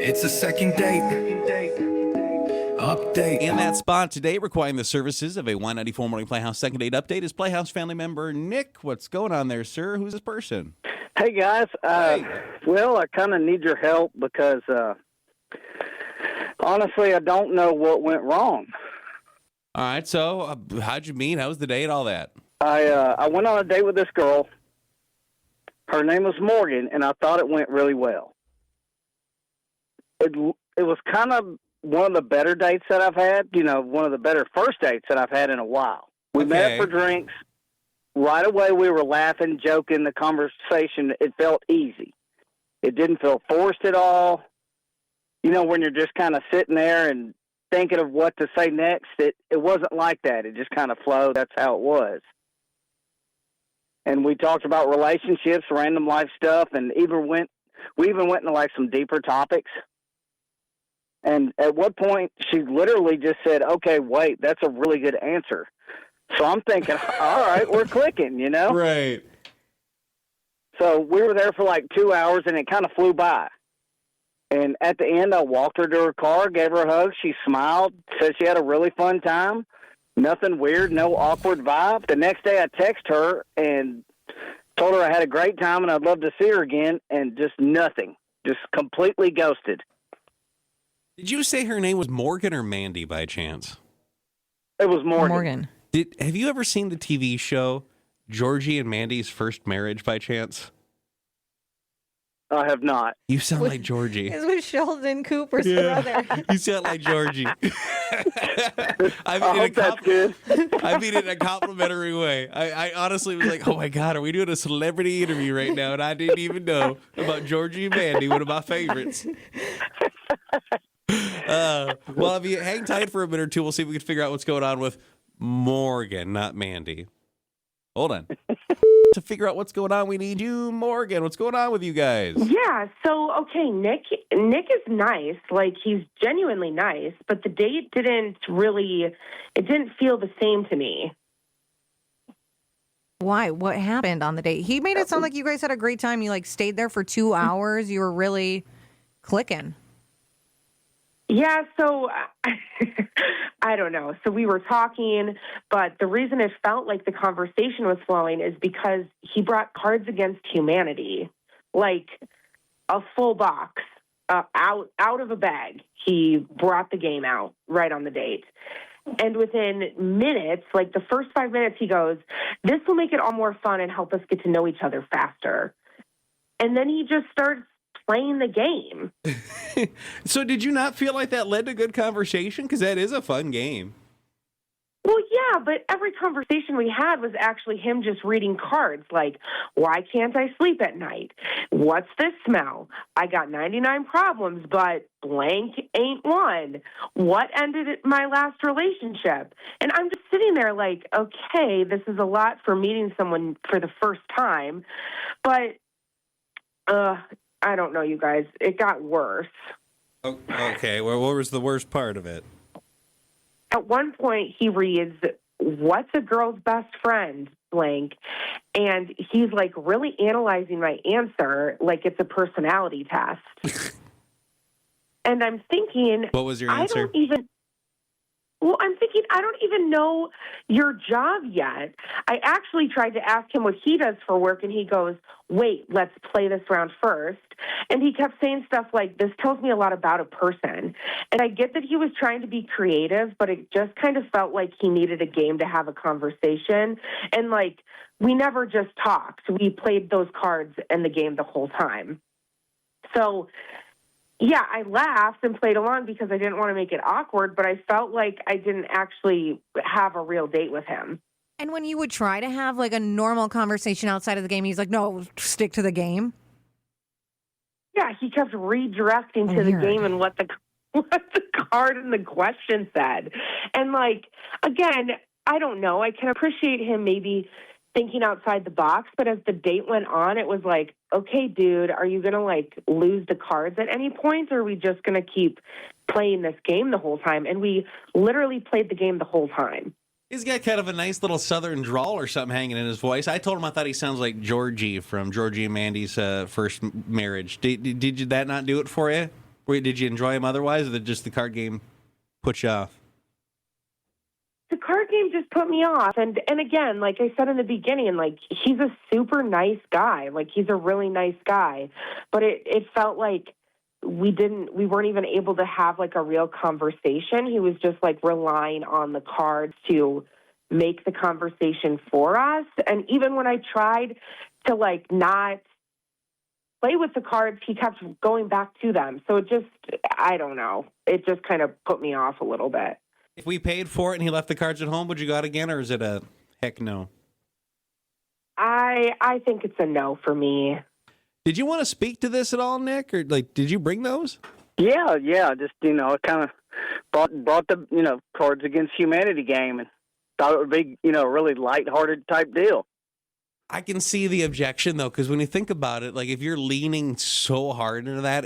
It's a second date. Update. In that spot today, requiring the services of a 194 Morning Playhouse second date update is Playhouse family member Nick. What's going on there, sir? Who's this person? Hey, guys. Hey. Well, I kind of need your help because, honestly, I don't know what went wrong. All right, so how'd you meet? How was the date? All that. I went on a date with this girl. Her name was Morgan, and I thought it went really well. It was kind of one of the better dates that I've had, one of the better first dates that I've had in a while. We met up for drinks. Right away, we were laughing, joking. The conversation, it felt easy. It didn't feel forced at all. When you're just kind of sitting there and thinking of what to say next, it wasn't like that. It just kind of flowed. That's how it was. And we talked about relationships, random life stuff, and we even went into like some deeper topics. And at what point she literally just said, "Okay, wait, that's a really good answer." So I'm thinking, all right, we're clicking, Right. So we were there for like 2 hours, and it kind of flew by. And at the end, I walked her to her car, gave her a hug. She smiled, said she had a really fun time. Nothing weird, no awkward vibe. The next day, I texted her and told her I had a great time and I'd love to see her again, and just nothing. Just completely ghosted. Did you say her name was Morgan or Mandy by chance? It was Morgan. Morgan. Have you ever seen the TV show Georgie and Mandy's First Marriage by chance? I have not. You sound like Georgie. It's with Sheldon Cooper's brother. You sound like Georgie. I hope that's good. I mean it in a complimentary way. I honestly was like, oh my God, are we doing a celebrity interview right now? And I didn't even know about Georgie and Mandy, one of my favorites. Well, if you hang tight for a minute or two, we'll see if we can figure out what's going on with Morgan, not Mandy. Hold on. To figure out what's going on, we need you, Morgan. What's going on with you guys? Yeah, so, okay, Nick is nice. Like, he's genuinely nice, but the date didn't feel the same to me. Why? What happened on the date? He made it sound like you guys had a great time. You, stayed there for 2 hours. You were really clicking. Yeah, so I don't know. So we were talking, but the reason it felt like the conversation was flowing is because he brought Cards Against Humanity, like a full box, out of a bag. He brought the game out right on the date. And within minutes, like the first 5 minutes, he goes, "This will make it all more fun and help us get to know each other faster." And then he just starts playing the game. So did you not feel like that led to good conversation? Because that is a fun game. Well, yeah, but every conversation we had was actually him just reading cards, like, "Why can't I sleep at night? What's this smell? I got 99 problems, but blank ain't one. What ended my last relationship?" And I'm just sitting there like, okay, this is a lot for meeting someone for the first time, but I don't know, you guys. It got worse. Oh, okay, well, what was the worst part of it? At one point, he reads, "What's a girl's best friend, blank?" And he's, really analyzing my answer like it's a personality test. And I'm thinking... What was your answer? I'm thinking, I don't even know your job yet. I actually tried to ask him what he does for work, and he goes, "Wait, let's play this round first." And he kept saying stuff like, "This tells me a lot about a person." And I get that he was trying to be creative, but it just kind of felt like he needed a game to have a conversation. And, we never just talked. We played those cards and the game the whole time. So... yeah, I laughed and played along because I didn't want to make it awkward, but I felt like I didn't actually have a real date with him. And when you would try to have a normal conversation outside of the game, he's like, "No, stick to the game." Yeah, he kept redirecting to the game and what the card and the question said. And again, I don't know. I can appreciate him maybe thinking outside the box, but as the date went on, it was like, okay, dude, are you going to lose the cards at any point, or are we just going to keep playing this game the whole time? And we literally played the game the whole time. He's got kind of a nice little southern drawl or something hanging in his voice. I told him I thought he sounds like Georgie from Georgie and Mandy's First Marriage. Did that not do it for you? Did you enjoy them otherwise, or did just the card game put you off? The card game just put me off. And again, like I said in the beginning, like he's a super nice guy. Like he's a really nice guy. But it felt like we weren't even able to have like a real conversation. He was just like relying on the cards to make the conversation for us. And even when I tried to like not play with the cards, he kept going back to them. So it just, I don't know. It just kind of put me off a little bit. If we paid for it and he left the cards at home, would you go out again, or is it a heck no? I think it's a no for me. Did you want to speak to this at all, Nick, or like did you bring those? Yeah. Just I kind of brought the Cards Against Humanity game and thought it would be a really lighthearted type deal. I can see the objection though, because when you think about it, like if you're leaning so hard into that,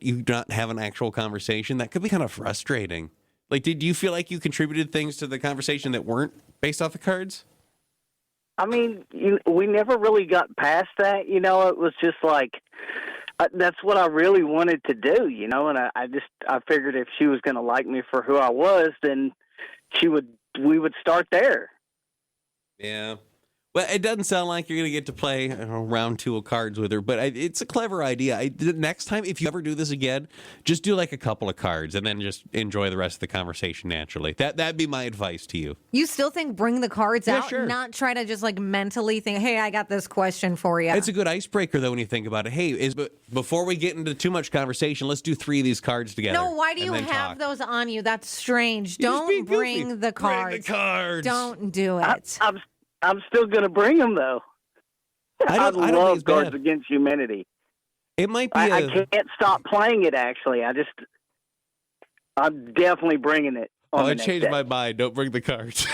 you not have an actual conversation. That could be kind of frustrating. Like, did you feel like you contributed things to the conversation that weren't based off the cards? I mean, we never really got past that. It was just like that's what I really wanted to do. And I figured if she was going to like me for who I was, then we would start there. Yeah. Well, it doesn't sound like you're going to get to play round 2 of cards with her, but it's a clever idea. Next time, if you ever do this again, just do like a couple of cards and then just enjoy the rest of the conversation naturally. That'd be my advice to you. You still think bring the cards Yeah, out, sure. not try to just like mentally think, hey, I got this question for you. It's a good icebreaker, though, when you think about it. Hey, before we get into too much conversation, let's do 3 of these cards together. No, why do you and then have talk. those on you? That's strange. You're just being Don't goofy. bring the cards. Bring the cards. Don't do it. I'm still going to bring them though. I don't think love it's Cards bad. Against Humanity. It might be. I can't stop playing it. Actually, I'm definitely bringing it. On the I next changed day. my mind. Don't bring the cards.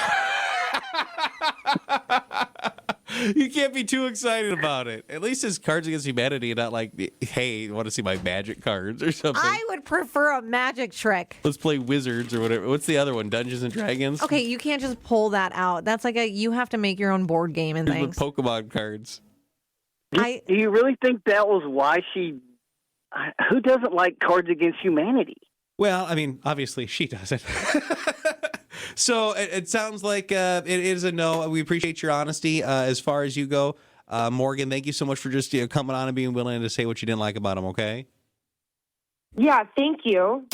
You can't be too excited about it. At least it's Cards Against Humanity, and not like, hey, you want to see my magic cards or something? I would prefer a magic trick. Let's play Wizards or whatever. What's the other one? Dungeons and Dragons? Okay, you can't just pull that out. That's like you have to make your own board game and Here's things. the Pokemon cards. I Do you really think that was why she? Who doesn't like Cards Against Humanity? Well, I mean, obviously she doesn't. So it sounds like it is a no. We appreciate your honesty as far as you go. Morgan, thank you so much for just coming on and being willing to say what you didn't like about him, okay? Yeah, thank you.